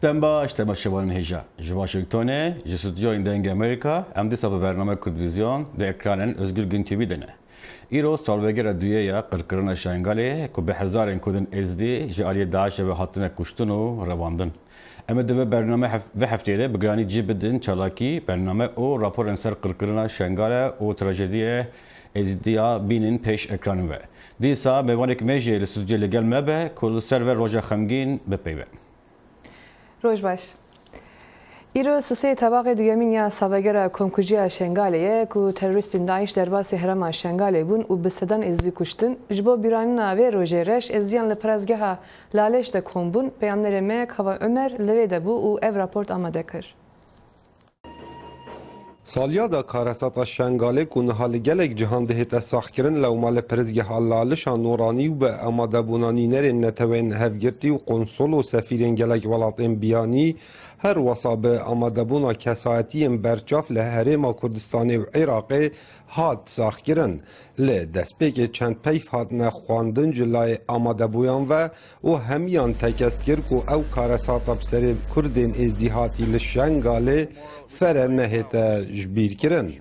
دم باش تماشاوان هجا ji Washington'e ji stüdyoyên dengê Amerîka em dîsa bi bername Kurdvizyon di ekranên Özgür Gün TV de ne. Îro salvegera duye ya qirkirina Şengalê ku bi hezarên Kurdên Êzidî ji aliyê Daişê ve hatine kuştin û revandin. Em ê divê bername ve hefteyê de bi giranî cî bidin çalakî bername û raporên ser qirkirina Şengalê û trajediyê Êzidiya bînin pêş ekranên ve. Dîsa mêvanekî me jî li stüdyoyê li gel me be ku li ser ve roja xemgîn bipeyve. روز باش. ایرو سه طبقه دویمین یا سوگرا کمکوجیا شنگالیه کو تروریستین داعش در باسی هرم شنگالی بون و به صدن ازدی کشتن جبو بیرانی ناوی روجرش ازدیان لپرازگاه لالش ده کمبون پیامنر مک هوا عمر لوی ده بو و اف راپورت آماده کر. سالیا کارسات شنگاله کن حال گلک جهان دهت ساخکرن لومال پرزگه لالش نورانی و به آماده بونانی نرین نتوین هفگرتی و قنصل و سفیرین گلک ولاتین بیانی هر وصاب آماده بونا کسایتی برچاف لحرم کردستان و عراق هات ساخکرن ل دسپیک چند پیف هات نخواندن جلای آماده بویان و همیان تکسکر کو او کارسات بسر کردین ازدیهاتی لشنگاله فرن نهت جبیر کرن.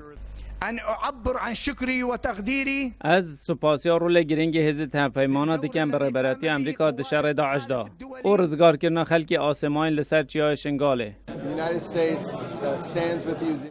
أن أعبر عن شكري وتقديري از سپاسیار رول گرنگ حزب تفاهمانه دکن برای براتی امریکا دشار داعش دا او رزگار کرنا خلکی آسمان لسر چیای شنگاله.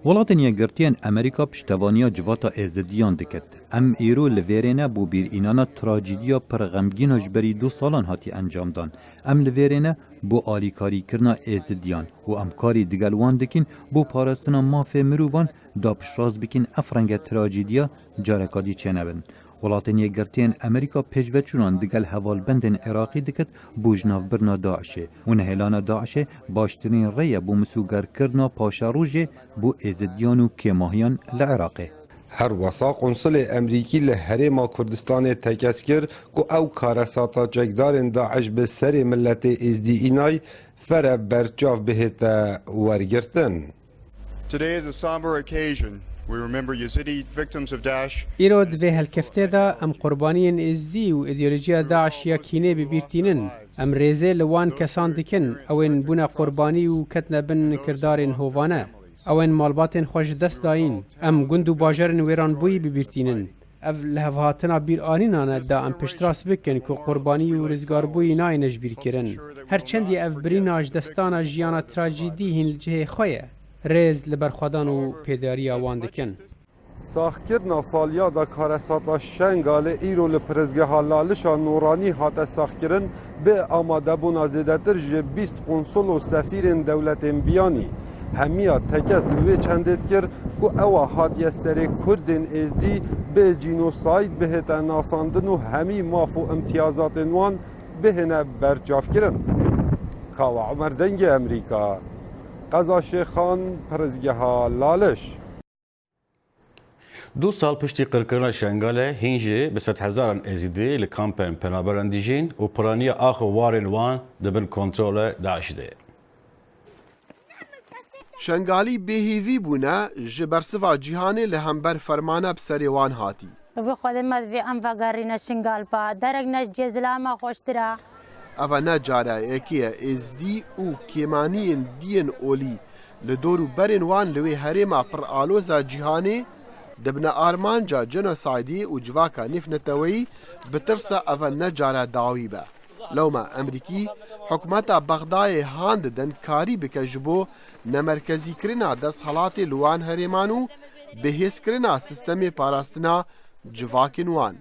ولاتن یگرتین امریکا پشتوانیا جواتا ازدیان دکت. ام ایرو لویرینه بو بیر اینانا تراجیدیا پر غمگین جبری 2 سالان هاتی انجام دان. ام لویرینه بو آلیکاری کرنا ازدیان و امکاری دگلوان دکین بو پارستنا مافه مروان دا پشراز بکین افرنگ تراجیدیا جارکادی چنبن. ولاتن یگرتین امریکا پیشوچونان دگل حوالبندن عراقی دکت بو جناف برنا داعشه و نهلان داعشه باشترین ری بو مسوگر کرنا پاشاروژه بو ازدیان و کماهیان لعراقه. هر وسا قنصل امریکی لحرم کردستان تکسکر کو او کارساتا جگدارن داعش به سر ملت ازدی اینای فر برچاف بهت ورگرتن. Today is a somber occasion. We remember Yazidi victims of Daesh. ایرو دوی هلکفته دا ام قربانیین ازدی و ایدئولوژیا داعش یا کینه ببیرتینن ام ریزه لوان کسان دکن اوین بونا قربانی و کتن بن کردارین هووانه اوین مالباتین خوش دست داین ام گند و باجرن ویران بوی ببیرتینن اف لهوهاتنا بیر آنینانه دا ام پشتراس بکن که قربانی و رزگار بوی ناینش بیر کرن هرچندی اف بریناج دستانا جیانا تراجیدی هین لجه خویه ریز لبرخوادان و پیداری آوان دکن. ساخکرنا سالیا دا کارساتا شنگاله ایرو لپرزگه لالشا نورانی هات ساخکرن به آماده بونا زیدتر جه 20 قنصل و سفیرین دولت بیانی. همیا تکس لوی چندت کر که اوا هات سر کردین ازدی به جینوساید بهت ناساندن و همی مافو امتیازات وان بهنه برچاف کرن. کاوا عمر دنگ امریکا قزا شیخان پرزگه لالش 2 سال پشتی قرکرنا شنگاله هینجی به 100,000 ازیدی لکامپن پنابران دیجین و پرانی آخو وارن وان دبن کنترل داعش ده. شنگالی بهیوی بونه جبرسوا جیهانی لهمبر فرمانه بسریوان هاتی. به خودمت وی ام وگرین شنگال پا درگ نش جزلام خوشتره. اوه نجاره اکیه ازدی او کیمانین دین اولی لدورو برین وان لوی هریما پر آلوزا جیهانی دبنا آرمانجا جنوسایدی و جواکا نفنتوی بترسا اوه نجاره داوی با. لوما امریکی حکمتا بغدای هاند دن کاری بکجبو نمرکزی کرنا دست حالات لوان هریمانو بهیس کرنا سیستم پاراستنا جواکن وان.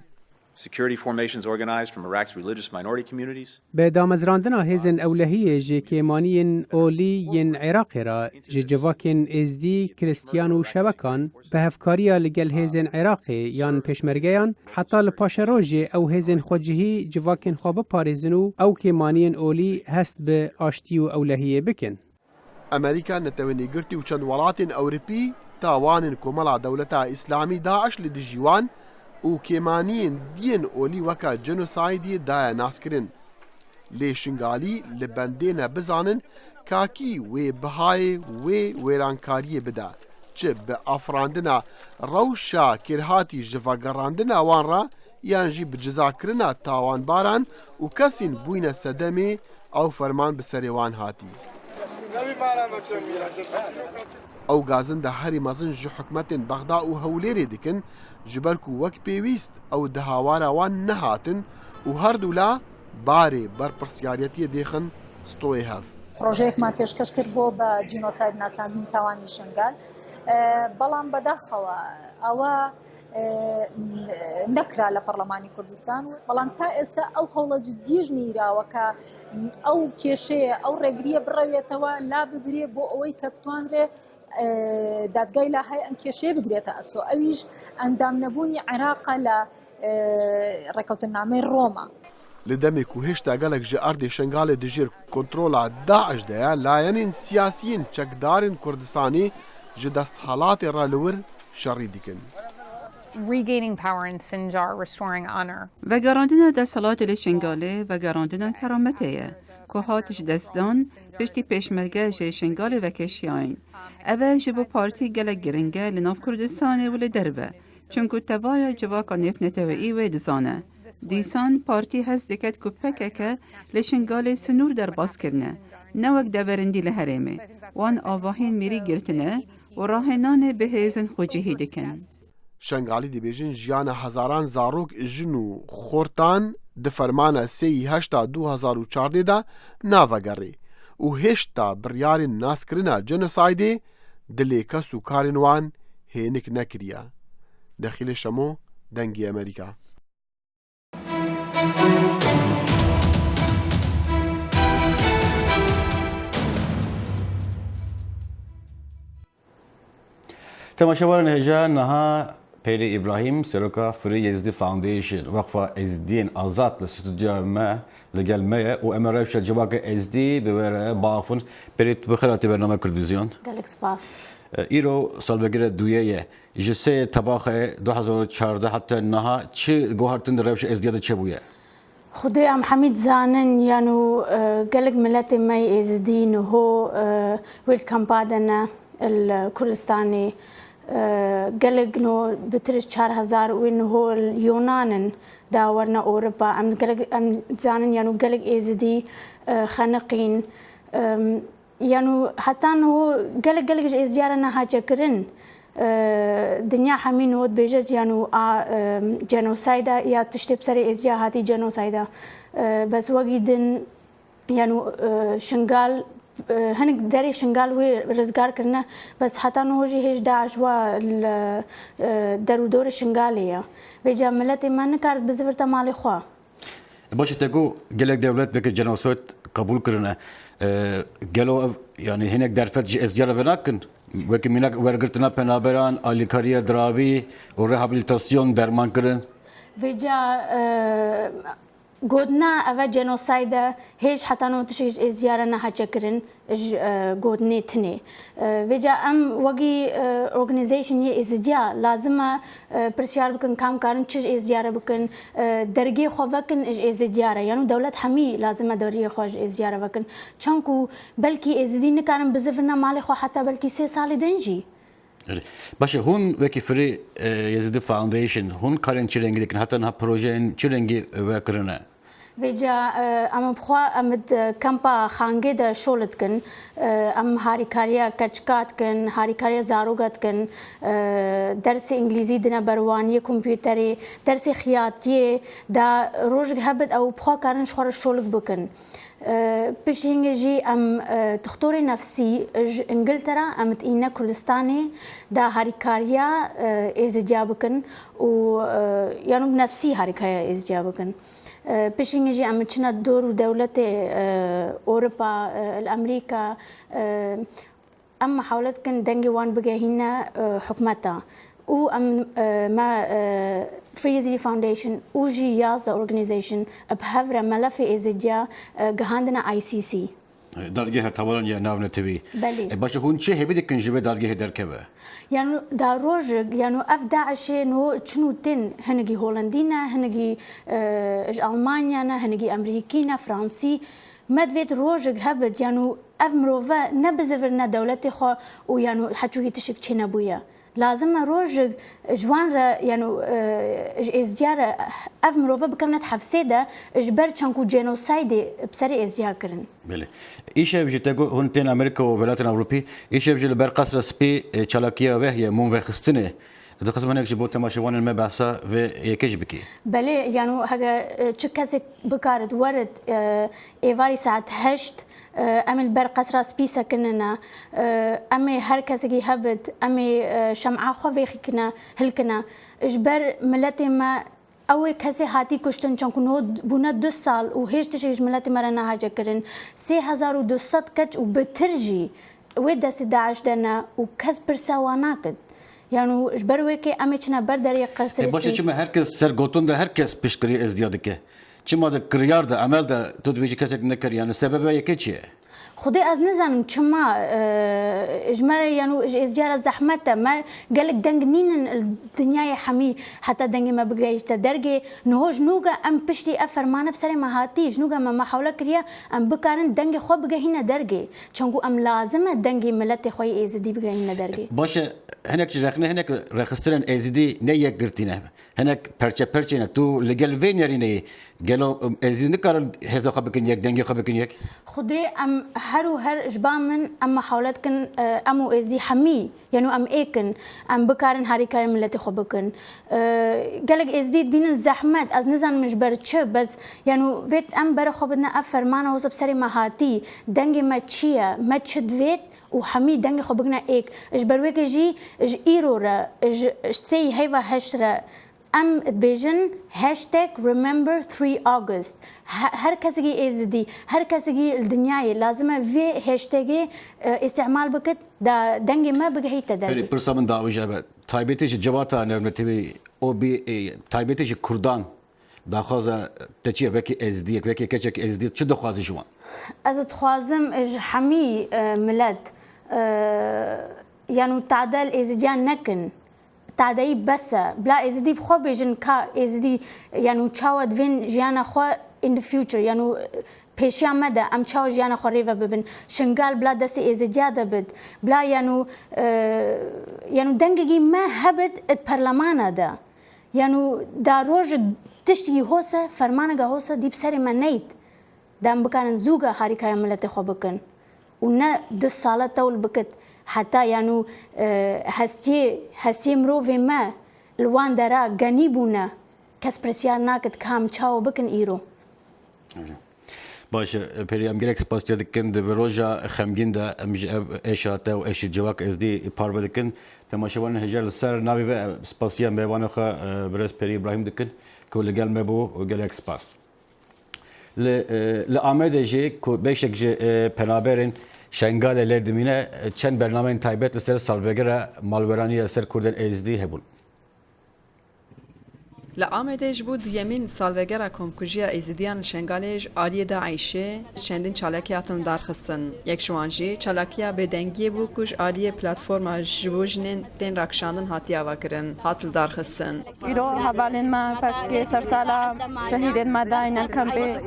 Security formations organized from Iraq's religious minority communities. به دامزراندنا هزن اولهیه جه کیمانین اولی ین عراق را جه جواکن ازدی کریستیان و شبکان به هفکاریا لگل هزن عراقی یان پشمرگیان حتی لپاش روژه او هزن خودجهی جواکن خواب پارزنو او کیمانین اولی هست به آشتی و اولهیه بکن. امریکا نتوانی گرتی و چند ولات اوروپی تاوان کمالا دولتا اسلامی داعش لدجیوان و کیمانین دین اولی وکا جنوسایدی دای ناسکرین. لی شنگالی لبندین بزانن کاکی وی بهای وی ویرانکاری بده. چه به افراندنا روشا کرهاتی جواگراندنا وان را یانجی بجزا کرنا تاوان باران و کسین بوین سدمی او فرمان بسریوان هاتی. ئەو گازن دە هەری مەزن ji حکومەتên بەغدا û هەولێرê dikin ji ber ku wek pêwîst ew di hawara wan nehatin û herdû la barê berpirsyariyetiyê dêxin stoyê hev. پرۆژەیەکمان پێشکەش کرد بۆ بە جینۆساید ناساندنی تاوانی شنگال بەڵام بەداخەوە ئەوە نەکرا لە پەرلەمانی کوردستان بەڵام تا ئێستا ئەو هەوڵە جددیش نیراوە کە ئەو کێشەیە ئەو ڕێگریە بڕەوێتەوە لا بگرێ بۆ ئەوەی کە بتوانرێ دادگای لا هەیە ئەم کێشەیە بگرێتە ئەستۆ ئەویش ئەندام نەبوونی عێراقە لە ڕێکەوتنامەی ڕۆما. Li demê ku hêşta gelek ji erdê Şengalê dijîr kontrola Daeş de ye layenên siyasiyên çekdarên Kurdistanê ji desthilatê re li wir şerî dikin. Regaining power in Sinjar, restoring honor. Vegerandina desthilatê li Şengalê vegerandina kerametê ye ku hatiş destdan piştî pêşmerge ji Şengalê vekeşiyayîn. Ev e ji bo partî gelek giring e li nav Kurdistanê û li derve çunku tevaya civaka nêfneteweyî wê dizane. Dîsan partî hez diket ku PKK li Şengalê sinûr derbas kirine, ne wek deverindî li herêmê. Wan avahên mirî girtine û rahênanê bihêzin xwecihî dikin. Şengalî dibêjin jiyana hezaran zarok jin û xortan di fermana 3/2014 de navegerê û hêşta biryarên naskirina genosaydê dilê kes û karên wan hênik nekiriye. Dexîlê Şemo, dengê Amerîka. تماشاواران هجا نها پیری ابراهیم سروکا فری یزدی فاوندیشن وقفه ازدین آزاد لستودیو ما لگل ما و امروز جواب ازدی بوره بافن پریت بخیراتی برنامه کردویزیون. گلک سپاس. ایرو سالگرد دویه جسه تباخ 2014 حتی نها چه گوهرتن روش ازدیاد چه بوده؟ خدای ام حمید زانن یعنی گلک ملت ما ازدین هو ویلکم بادنا الكردستاني قلق نو بترش 4000 وإنه هو اليونان داورنا أوروبا أم قلق أم زانن يعني قلق إزدي خنقين يعني حتى إنه قلق إزيارنا هاجكرن دنيا حمين هود بيجت يعني جنوسايدا يا تشتي بسري إزيا هاتي جنوسايدا بس وجدن يعني شنغال هنك داري شنغال وي رزقار كرنا بس حتى نوجي هيج داعش و درودور شنغالية بيجا ملتي ما نكارت بزفرتا مالي خوا باش تقول قالك دولت بك جنوسات قبول كرنا قالوا يعني هناك درفت ازيارة فناكن وكي منك ورقرتنا بنابران اليكاريا درابي وريهابيليتاسيون درمان كرن بيجا گودنا اوه جنوسايدا هيج حتى نو تشيج ازيارنا هاجكرن گودني تني وجا ام وگي اورگانيزيشن يه ازجا لازم برشار بكن كام كارن تشيج ازياره بكن درگي خو بكن ازجاره يعني دولت حمي لازم دوري خو ازياره بكن چنكو بلكي ازدين كارن بزفنا مالي خو حتى بلكي 3 سال دنجي باشه هون وکی فری یزدی فاوندیشن هون کارن چی رنگی دکن حتی نه پروژه چی رنگی وکرنه ویجا ام بخوا ام کمپا خانگی دا شولت کن ام هاریکاریا کچکات کن هاریکاریا زاروگات کن درس انگلیزی دنا بروانی کمپیوتری درس خیاطی دا روز هبت او بخوا کارن شخور شولک بکن بشينجي ام دكتوري نفسي انجلترا ام تينا كردستاني دا هاريكاريا ازجابكن و يعني نفسي هاريكاريا ازجابكن بشينجي ام تشنا دور دولة اوروبا الامريكا ام حاولتكن دنجي وان بجاهنا حكمتها و ام ما فريزي فاونديشن وجي ياز اورجانيزيشن بهفره ملفي ازجا جهاندنا ICC دادگاه تمام یا ناو نتوی باشه هون چه هبی دکن جبه دادگاه درکبه يعني دا روج يعني اف داعش نو شنو تن هنجي هولندينا هنجي المانيا هنجي امريكينا فرنسي مدفيت روج هبت يعني اف مروفا نبزفرنا دولتي خو ويعني حتشوي تشك تشنا بويا لازم روج جوان يعني ازديار اف مروفه بكمنت حفسيده اجبر چنكو جينوسايد بسري ازديار كرن بله ایش بجی تگو هنتین امریکا و ولایت اروپی ایش بجی لبر قصر سپی چالاکیه و هی مون و خستنه اذا قسم هناك جبوت تماشوان المبعثة في يكيش بكي بله يعني هذا چكاسك بكارد ورد ايفاري ساعت هشت امل بر قصر سبيسا كننا امي هر كسكي هبت امي شمعة خوفي كنا هلكنا اجبر ملتي ما اوه کسی هاتی کشتن چون کنه بونه 2 سال و هیچ تشیش ملت مرا نهاجه کرن 3200 کچ و بترجی و دست داعش دنا و کس برسوانا کد يعني اجبروي كي اميتشنا بردري قصر باشه چما herkes sergotun da herkes pişkiri ezdiyadike çima da kiryar da amel da tedbici kesek nekar yani sebebi yekçi خدي از نزانم چما اجمره يعني ازجار زحمته ما قالك دنگنين الدنيا حمي حتى دنگ ما بقايش تدرجي نهوج نوغا ام بشتي افرمانه بسري ما هاتيش نوغا ما حوله كريا ام بكارن دنگ خو بقى هنا درجي چنگو ام لازمه دنگ ملت خوي ازدي بقى هنا درجي باشه هناك جرخنا هناك رخصترن ازدي نيك قرتينه هناك پرچه پرچه تو لگل وين يريني قالوا ازدي نكر هذا خبكن يك دنگ خبكن يك خدي ام هر اجبام من اما حولتكن امو ازدي حمي يعني ام ايكن ام بكارن هاري كارن ملتي خو بكن قالك ازدي بين الزحمات از نزان مش برچ بس يعني فيت ام بر خو بدنا افرمانه وز بسري ما هاتي دنگ ما تشيا ما تشدويت وحمي دنگ خو بكنا ايك اجبرويك جي اج ايرورا اج سي هيفا هشرا ام بيجن #remember 3 August هر كسي ازدي هر كسي الدنيا لازم في هاشتاج استعمال بكت دا دنگ ما بقى تدري برسامن دا وجبه تايبتي جواتا نرمتي او بي تايبتي كردان داخوزا تچي بكي ازدي بكي كچك ازدي چه دخوازي جوان از تخوازم اج حمي ملت يعني تعدل ازديان نكن تعدي بس بلا ازدي بخو بيجن كا ازدي يعني تشاود فين جانا خو in the future يعني پیشیا مده ام چاو جانا خو ریو ببن شنگال بلا دست ازدیاده بد بلا يعني دنگگی ما هبت ات پرلمانه ده يعني دا روج تشتي هوسه فرمانه هوسه دي بسري ما نيت دام بكان زوجة هاريكا ملت خو بكن ونا 2 ساله طول بكت حتى يعني هستی مروفي ما الوان دارا غنيبونا کس پرسیار ناکد کام چاو بکن ایرو باشه پریم گرک سپاس دکن د روجا خمگین ده اشاته و اش جواک از دی پار بدکن تماشاوان هجر سر ناوی و سپاسیا میوانه خو برس پری ابراهیم دکن کو لگل مبو و گلک سپاس ل آمده جی کو بیشک جی پنابرین شنگال لدمینه چند برنامه تایبت سر سالوگرا مالورانی سر کردن ازدی هبون لآمدش بود یمین سالوگرا کمکوژیا ازدیان شنگالج آریه داعشه چندین چالاکیاتن درخستن یک شوانجی چالاکیا بدنگی بو کش آریه پلتفرما جبوجنین تن رکشاندن هاتیا وکرن هاتل درخستن ایرو حوالین ما پک سرسالا شهیدن مداین الکمپی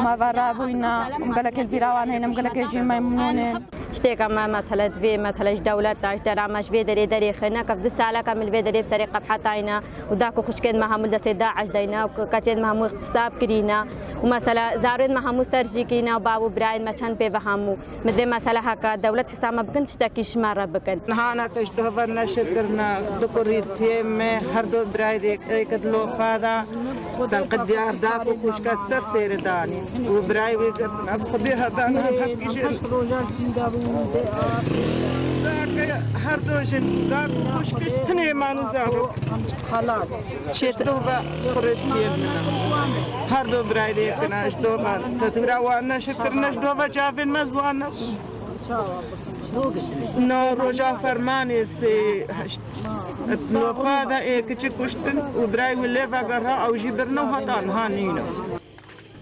ما ورابوینا مگلک البیراوان هینم مگلک جی ممنونن شتيك اما مثلا في مثلا دولة تاج درامش في دري خنا كف دسالة كامل في دري بسري قبحتاينا وداكو خشكين ما همول دسي داعش دينا وكاتين ما هم اغتصاب كرينا ومثلا زارين ما هم سرجيكينا وبابو براين ما كان بيفهموا مثل مثلا هكا دولة حسام بكنت تشتكيش مرة بكن نهانا كش دهورنا شكرنا دكوريت فيم هردو براي كدلو فادا تنقديار داكو خشكا سر سيرداني وبراي خبيها دانا حكيش هر دوشن دار مشكل تني ما نزارو خلاص شتروبا قريتين هر دو برايدي كنا اشتوبا تصوير وانا شكرنا اشتوبا جابين مزوانا نو رجع فرماني سي الوفاة ايه كتش كشتن وبراي ولا فقرها او جبرنا وهطان هانينا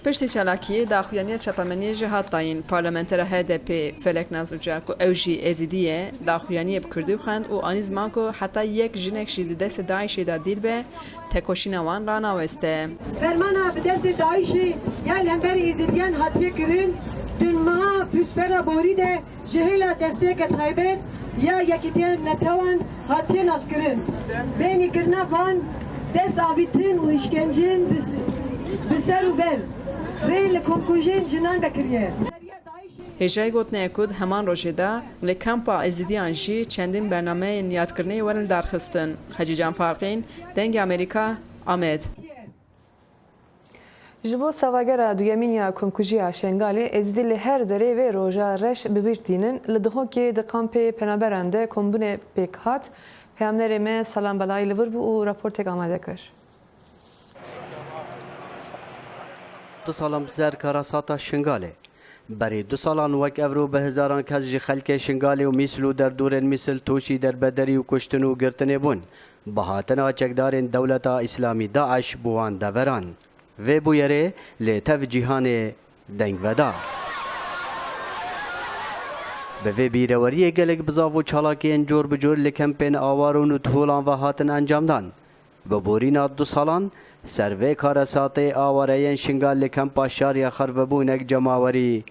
پشتی چالاکیه داخویانی چپمنی جهات تاین پارلمانتر HDP فلک نازوجا کو اوجی ازیدیه داخویانی بکردی بخند و آنیز مانکو حتی یک جنک شید دست داعشی دا دیل به تکوشین وان را نوسته فرمانا به دست داعشی یا لنبر ازیدیان هاتیه کرن دن ما پسپرا بوریده جهیلا دسته که تایبت یا یکیتین نتوان هاتین اسکرین بینی کرنا وان دست آویتین و işkencin بسر و بر ریل کمکوژین جنان بکریه هێژای گوتنەیە کود هەمان ڕۆژێدا لە کەمپا ئەزیدیان ژی چەندین بەرنامەیە یادکردنەی وەرن دارخستن خەجیجان فارقین دەنگی ئەمریکا ئامێد Ji bo savagera duyemîn komkujiya Şengalê êzîdî li her derê vê roja reş bibîrtînin li dihokê di kampê penaberan de kombûnê pêk hat. Peyamnerê me Salam Belayî li vir bû û raportek amade kir. Du salan zerkara sata Şengalê. Berê du salan wek evro bi hizaran kes ji xelkê Şengalê û Mîsil û derdorên Mîsil toşî derbederî û kuştin û girtinê bûn. Bi hatina çekdarên Dewleta İslamî Daeş bû wan deveran. Vê bûyerê lê tev cîhanê deng veda. Bi vê bîreweriyê gelek bizav û çalakiyên cor bi cor li kempên awaron û tuholan ve hatin encamdan. Bi borîna du salan ser vê karesatê awareyên Şingal li kempa şariya xervebûnek cemawerî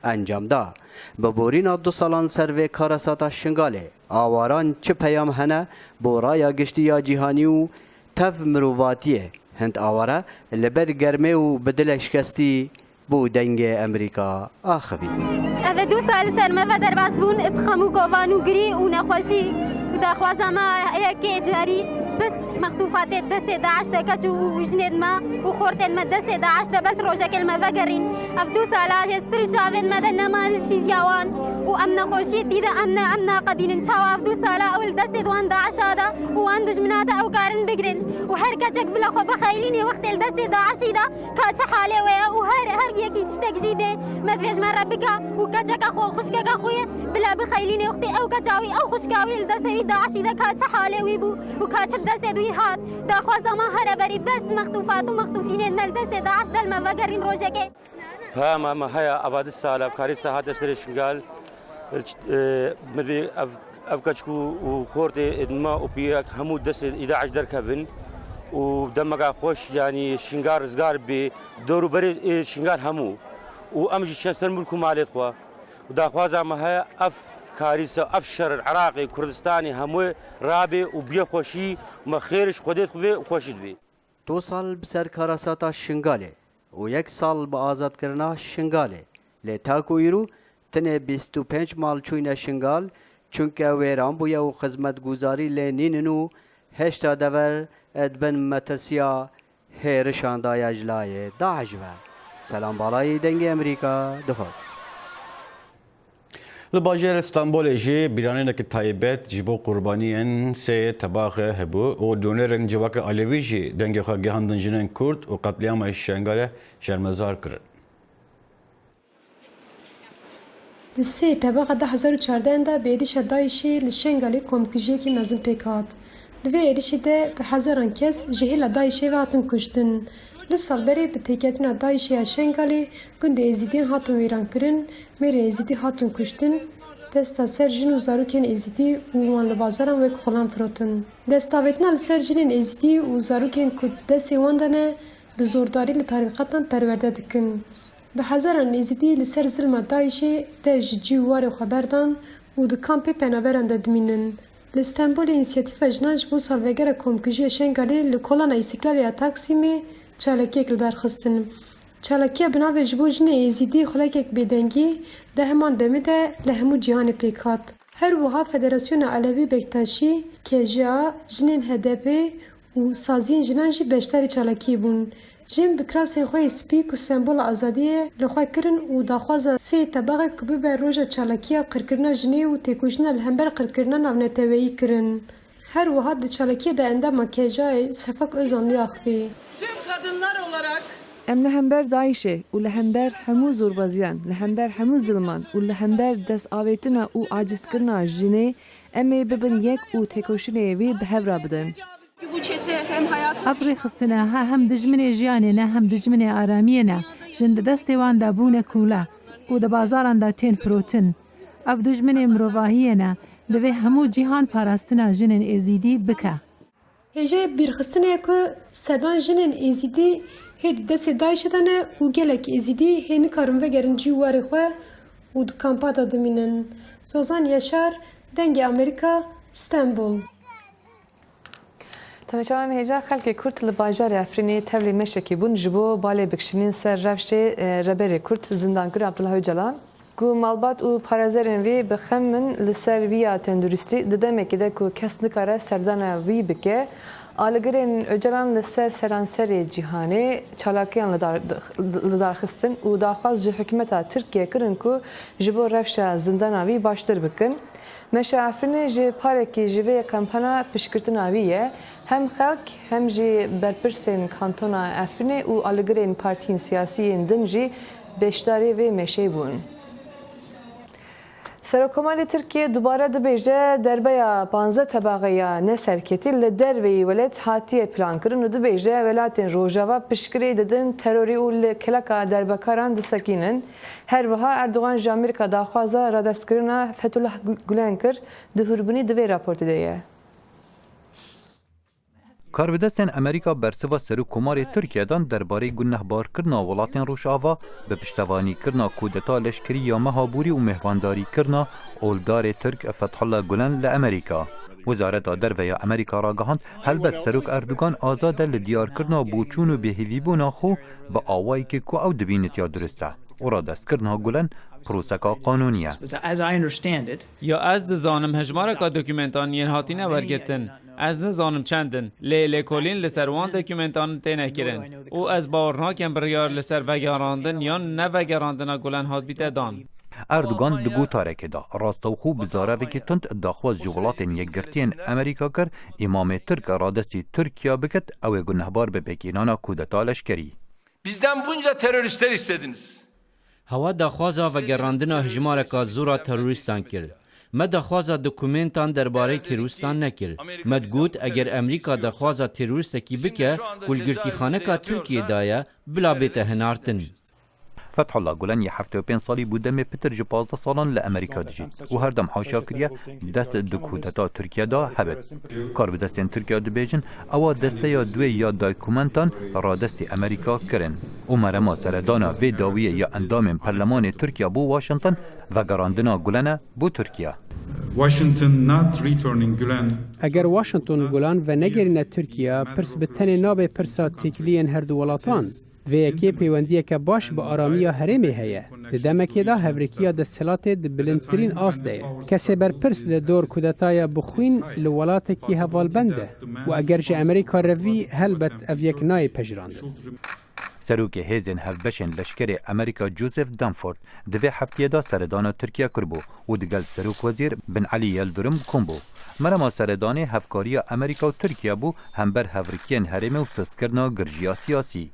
encam da. Bi borîna du salan ser vê karesata Şingalê awaran çi peyam hene bo raya giştiya cîhanî û tev mirovatiyê hend awara li ber germê û bi dilek şikestî bû dengê Emerîka axivî. Ev du sal ser me ve derbas bûn bi xemû govan û girî û nexweşî û daxwaza me yekê carî بس مخطوفاتي دستي داعش تكتشو وجنيد ما وخورتين ما دستي داعش بس روجك المفقرين أبدو سالا هستر شافين مدن ما نشي فيوان وأمنا خوشي ديدا أمنا قدين نشاوا أبدو سالا أول دستي دوان داعش هذا وان دجمناتا أو كارن بقرن وحركتك بلا خو بخيليني وقت الدستي داعشي دا كاتش حالي ويا وهر يكي تشتك جيبي ما تفيش مرة بكا وكاتشك أخو خشكك أخويا بلا بخيليني وقتي أو كاتشاوي أو خشكاوي الدستي داعشي دا كاتش حالي ويبو وكاتش دست دوی هات داخواست ما هر بری بس مخطوفات و مخطوفین مل دست داعش دل ما وگرین روزه که ها ما هيا أباد السالة كاريستا هذا سري شنقال مدري أفكاشكو وخورتي إدما وبيرك همو دس 11 دركبن ودمجا خوش يعني شنقار زقار بدورو بري شنقار همو وأمشي شنستر ملكو مالي خوا وداخوازا ما هيا كارثة أفشر العراقي كردستاني همو رابي وبيه خوشي وما خيرش خودت خوي وخوشت بي. دو سال بسر كاراساتا شنغالي ويك سال بآزاد كرنا شنغالي لي تاكو يرو تنه 25 مال چوينه شنغال چونكه ويران بويا و خدمت گزاري لي نيننو هشتا دور ادبن مترسيا هيرشان دا يجلاي داعجوه. سلام بالاي دنگي امريكا دخوت. Li bajêr Stenbolê jî bîranînekî taybet ji bo qurbaniyên sê tebaxê hebû û donerên civakê Alevî jî dengê xwe gihandin jinên Kurd û qetlîama Şengalê şermezar kirin. Li sê tebaxa 2014 de bi êrişa Daişê li Şengalê komkujiyekî mezin pêk hat. Li vê êrişê de bi hezaran kes ji hêla Daişê ve hatin kuştin. Li salberê bi têketina Daişê ya Şengalê gundê êzîdiyên hatin wêran kirin, mêrê êzîdî hatin kuştin, desta ser jin û zarokên êzîdî û wan li bazaran wek xulan firotin. Destavêtina li ser jinên êzîdî û zarokên ku destê wan de ne bi zordarî li tarîqatan perwerde dikin. Bi hezaran êzîdî li ser zilma Daişê de ji cî û warê xwe berdan û di kampê penaberan de dimînin. Li Stenbolê înisiyatîfa jinan ji bo salvegera komkujiya Şengalê li kolana îstiklal ya Taksimê çalakiyek li darxistin. Çalakiya bi navê ji bo jinê êzîdî xulekek bêdengî di heman demê de li hemû cîhanê pêk hat. Her wiha Federasyona Alevî Bektaşî, KJA, jinên HDP û saziyên jinan jî beşdarî çalakiyê bûn. Jin bi kirasên xwe spî ku sembola azadiyê li xwe kirin û daxwaza sê tebaxek ku bibe roja çalakiya qirkirina jinê û têkoşîna li hember qirkirina navneteweyî kirin. Her wiha di çalakiya de endama KJAyê Şefak Özan lê axivî. Kadınlar olarak Em li hember Daişê û li hember hemû zorbaziyan, li hember hemû zilman û li hember destavêtina û acizkirina jinê em ê bibin yek û têkoşînê wê bi hev re bidin. bu çete hem hayat Ev rêxistina hem dijminê jiyanê ne hem dijminê aramiyê ne jin di destê wan de bûne kûle û di bazaran de tên firotin. Ev dijminê mirovahiyê ne divê hemû cîhan parastina jinên êzîdî bike. Hêja bîrxistinê ku sedan jinên êzîdî hê di destê Daişê de ne û gelek êzîdî hê nikarin vegerin cî warê xwe û di kampa de dimînin. Sozan Yaşar dengê Amerîka Stenbol. Temaşan hêja xelkê Kurd li bajarê Efrînê tevlî meşekî bûn ji bo balê bikişînên ser rewşê reberê Kurd zindankir Abdullah Öcalan ku malbat û parêzerên wê bi xemin li ser vîya tenduristî di demekê de ku kes nikare serdana wî bike. Aligirên Öcalan li ser seranserê cîhanê çalakiyan li darxistin û daxwaz ji hikûmeta Tirkiye kirin ku ji bo rewşa zindana wî baştir bikin. Meşa Efrînê ji parekî ji vê kampana piştgirtina wî ye hem xelk hem jî berpirsên kantona Efrînê û aligirên partiyên siyasî din jî beşdarî vê meşê bûn. Serokkomarê Tirkiye dubare dibêje derbeya 15 tebaxeya neserketî li derveyî welat hatiye plankirin û dibêje welatên Rojava piştgirê didin terorî û li keleka derbekaran disekînin. Her wiha Erdogan ji Amerîka daxwaza radestkirina Fethullah Gulen kir di hûrbûnî di vê raportê de ye. Karvidestên Amerîka bersiva Serokkomarê Tirkiyedan derbarê gunehbarkirina welatên Rojava bi piştevanîkirina kûdeta leşkerî ya mehabûrî û mêhvandarîkirina oldarê Tirk Fethullah Gulen li Amerîka. Wezareta Derve ya Amerîka ragihand helbet Serok Erdogan azad e li diyarkirina boçûn û bêhêvîbûna xwe bi awayekê ku ew dibînit ya durist e. û radestkirina Gulen proseka qanûnî ye. Ya ez dizanim hejmareka dokûmentaniyên hatîne wergirtin. Ez nizanim çendin. Lê lêkolîn li ser wan dokûmentanin têne kirin. û ez bawer nakim biryar li ser vegerandin yan nevegerandina Gulen hat bîte dan. Erdogan di gotarekê da rastewxû bi zarevekî tund daxwaz ji welatên yekgirtiyên Amerîka kir îmamê Tirk radestî Tirkiye bikit ew ê gunehbar bi pêkînana kûdeta leşkerî. Bizden bunca teröristler istediniz. Hewa daxwaza vegerandina hejmareka zora teröristan kir. Me daxwaza dokûmentan derbarê teröristan nekir. Me got eger Amerîka daxwaza teröristekî bike gulgirtîxaneka Tirkiye da ye bila bête hinartin. Fethullah Gulen ya 75 salî bû demê pitir ji 15 salan li Amerîka dijî û her dem haşa kiriye dest di kûdeta Tirkiye da hebet. Karvidestên Tirkiye dibêjin ewa desteya duê ya dokûmentan radestî Amerîka kirin û merema seredana vê dawiyê ya endamên Perlemanê Tirkiye bû Washington vegerandina Gulen e bû Tirkiye. Eger Washington Gulan ve negerîne Tirkiye pirs bi tenê nabe pirsa têkiliyên her du welatan. Vêyekê peywendiyeke baş bi aramiya herêmê heye. Di demekê da hevrekiya desthilatê di bilindtirîn as de ye. Kesê berpirs li dor kudetaya bixwîn li welatekî hevalbend e û eger ji Amerîka revî helbet ev yek nayê pejirandin. Serokê hêzên hevbeşên leşkerê Amerîka Joseph Dunford di vê hefteyê da seredana Tirkiye kirbû û digel Serokvezîr Bin Elî Yildirim kom bû. Merema seredanê hevkariya Amerîka û Tirkiye bû hember hevrikiyên herêmê û sezkirina girjiya siyasî.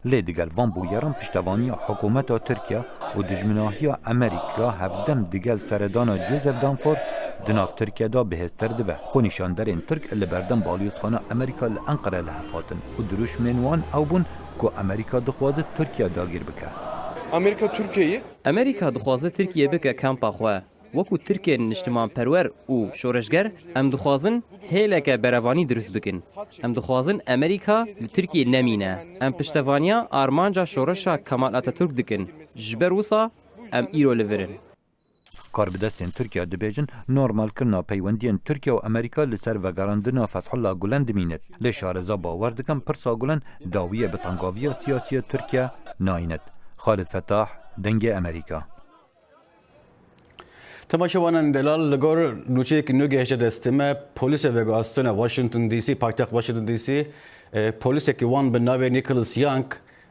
Lê digel van bûyeran piştevaniya hikûmeta Tirkiye û dijminahiya Amerîka hevdem digel seredana Joseph Dunford di nav Tirkiye da bihêztir dibe. Xwe nîşanderên Tirk li berdem balyozxana Amerîka li Enqere li hev hatin û dirûjmên wan ew bûn ku Amerîka dixwaze Tirkiye dagîr bike. Amerîka dixwaze Tirkiye bike kampa xwe. Wekû Tirkiyên niştimanperwer û şoreşger em dixwazin hêleke berevanî dirust bikin. Em dixwazin Amerîka li Tirkiye nemîne. Em piştevaniya armanca şoreşa Kemal Atatürk dikin. Ji ber wisa em îro li virin. Karvidestên Tirkiye dibêjin normalkirina peywendiyên Tirkiye û Amerîka li ser vegerandina Fethullah Gulen dimînet. Lê şarêza bawer dikin pirsa Gulen dawiye bi tengaviya siyasî Tirkiye nayînet. Xalid Fettah, Dengê Amerîka. Temaşevanan delal li gor nûçeyekî nû gehişte destime polîsê vegastina Washington DC, paytext Washington DC, polîsekî wan bi navê Nicholas Young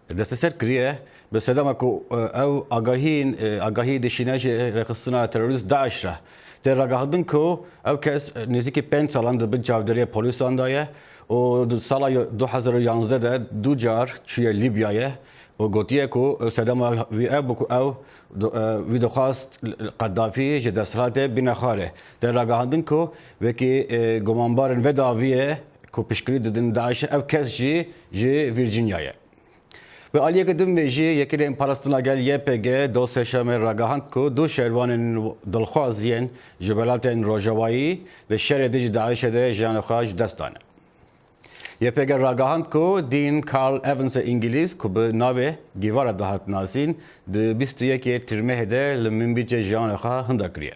desteser kiriye bi sedema ku ew agahî dişîne ji rêxistina terorîst Daeş re. Tê ragihandin ku ew kes nêzîkî 5 salan dibe çavderiya polîsan da ye û sala 2011 de du car çûye Libyayê û gotiye ku sedema wî ew bû ku ew wî dixwast Qedafî ji desthilatê bîne xwarê. Tê ragihandin ku wekî gumanbarên vê daviyê ku piştgirî didin Daişê ew kes jî ji Virginiayê. Ve aliyeke din ve jî yekînên parastina gel YPG dosya şemê ragihand ku du şervanên dilxwaz yên ji welatên Rojavayî ve şerê de ji Daişê de jiyanê xwe ji dest dane. YPG ragahand ku Dean Carl Evans İngiliz ku bi navê gîvara dahat nasîn di 21 Tirmehê de li minbîçe jiyanê xwe hinda kiriye.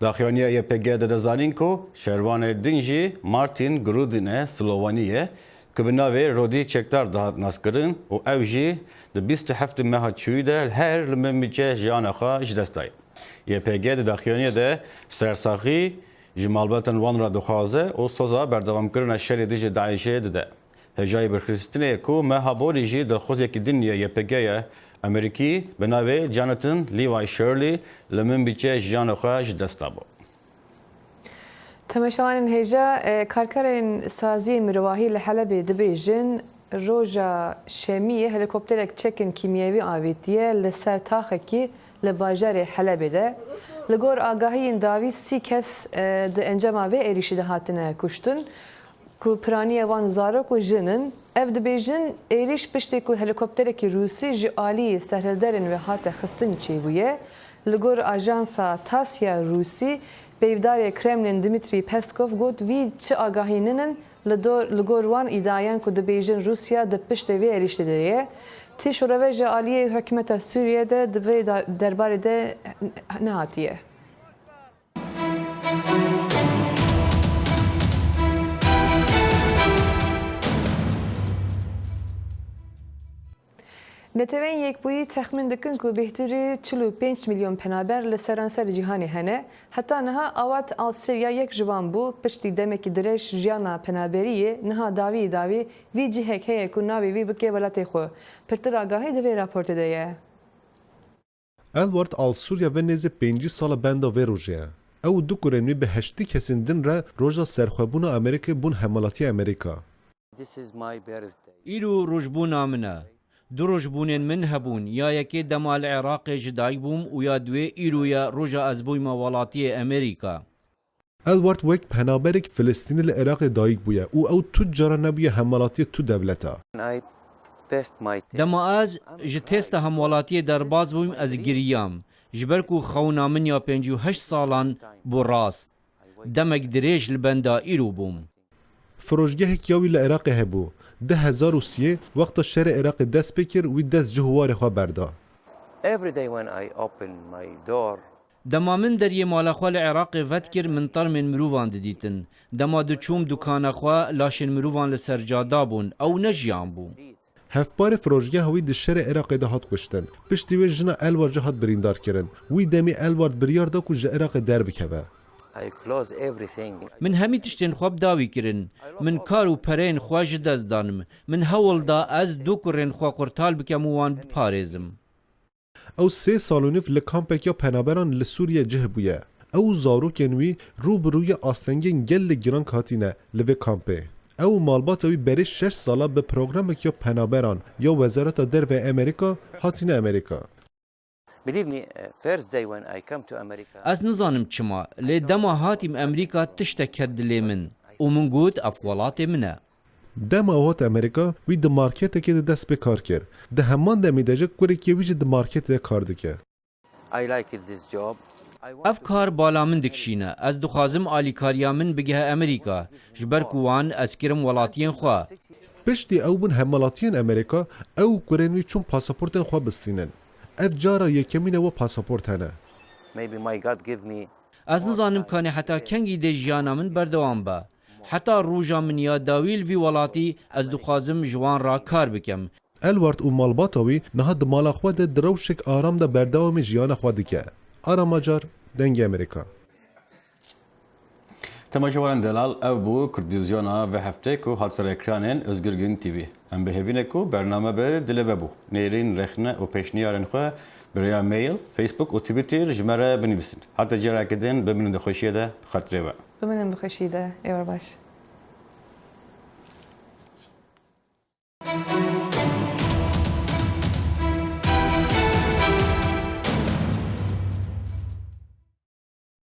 Daxiyaniya YPG de dizanîn ku şervanê din jî Martin Grudine Slovaniyê ku bi navê Rodî Çekdar dahat naskirin û ew jî di 27 meha çûyî de her li minbîçe jiyanê xwe ji dest daye. YPG di daxiyaniya de sersaxî ji malbatên wan re dixwaze û soza berdewamkirina şerê dijî Daişê dide. Hejayê Birxistinê ku meha borî jî dilxwazekî din ya YPG'ye Amerîkî bi navê Jonathan Levi Shirley li minbîçe jiyanê xwe ji dest dabû. Temeşawanên hêja karkerên saziyê mirovahî li Helebê dibêjin roja şemiyê helikopterek çekên kîmyewî avêtiye li ser taxekî li bajarê Helebê de. Li gor agahiyên dawî 3 kes di encama vê êrişî de hatine kuştin ku piraniye wan zarok û jinin. Ev dibêjin êriş piştê ku helikopterekî Rûsî ji aliyê serhilderên ve hate xistin çêbûye. Li gor ajansa Tasya Rûsî peyvdarê Kremlin Dmitry Peskov got vî çi agahîninin li gor wan îdayan ku dibêjin Rusya di piştê vê êrişê de ye. Tî şoreveja aliyê hikûmeta Sûriye de di vê derbarê de nehatiye. Netewên Yekbûyî texmîn dikin ku bêhtirî 45 milyon penaber li seranser cîhanê hene. Heta niha awat Alsîrya yek ji wan bû piştî demekî dirêj jiyana penaberiyê niha dawî vî cihek heye ku navê wî bike welatê xwe. Pirtir agahî di vê raportê de ye. Elward Alsûrya ve nêzî 5 sala benda vê rojê ye. Ew du kurên wî bi 8 kesên din re roja serxwebûna Amerîkê bûn hemalatiya Amerîka. îro rojbûna min e. Du rojbûnên min hebûn ya yekê dema li Iraqê ji dayîk bûm û ya duê îroya roja ez bûyma welatiyê Amerîka. Elward wek penaberek Filistînî li Iraqê dayîk bûye û ew tu cara nebûye hemalatiya tu devleta. Dema ez ji testa hemwelatiyê derbas bûm ez giriyam. Ji ber ku xewna min ya 58 salan bû rast. Demek dirêj li benda îro bûm. Firojgehek ya wî li Iraqê hebû. 2003 wexta şerê Iraqê dest pê kir wî dest ji hiwarê xwe berda. Dema min deriyê mala xwe li Iraqê vet kir min termên mirovan didîtin. Dema diçûm dukana xwe laşên mirovan li ser cada bûn ew nejiyan bû. Hevbarê firojgeha wî di şerê Iraqê de hat kuştin. Piştî wê jina Elwar jî hat birîndar kirin. Wî demê Elwar biryar da ku ji Iraqê derbikeve. Min hemî tiştên xwe bi dawî kirin. Min kar û pereyên xwe ji dest danim. Min hewil da ez du kurên xwe qurtal bikem û wan biparêzim. Ew 3 salûnîv li kampekiya penaberan li Sûriye cih bûye. Ew zarokên wî rûbirûya astengên gelek giran hatîne li vê kampê. Ew malbata wî berê 6 sala bi programekiya penaberan ya Wezareta Derve Amerîka hatîne Amerîka. Ez nizanim çima, lê dema hatîm Amerîka tiştek ket dilê min û min got ev welatê min e. Dema hat Amerîka wî di marketekê de dest pê kar kir. Di heman demê de jî kurekî wî jî di marketê de kar dike. Ev kar bala min dikişîne. Ez dixwazim alîkariya min bigehe Amerîka. Ji ber ku wan ez kirim welatiyên xwe. Piştî ew bûn hemelatiyên Amerîka, ew kurên wî çûn pasaportên xwe bistînin. Ev cara yekemîn e we pasaport hene. Ez nizanim kanê heta kengî de jiyana min berdewam be. Heta roja min ya dawî li vî welatî ez dixwazim ji wan ra kar bikim. Elward û malbata wî niha di mala xwe de di rewşek aram da berdewamê jiyana xwe dike. Arama car dengê Amerîka. Temaşevaran Delal ev bû Kurdizyona ve heftê ku hat ser ekranên Özgürgün TV. Em bihêvîne ku bername be dilê ve bû. Nêrîn, rexne û pêşniyarên xwe bi rêya mail, Facebook û Twitter ji me re binivîsin. Heta carekê din biminin di xweşiyê de xetirê ve. Biminin bi xweşî de êvar baş.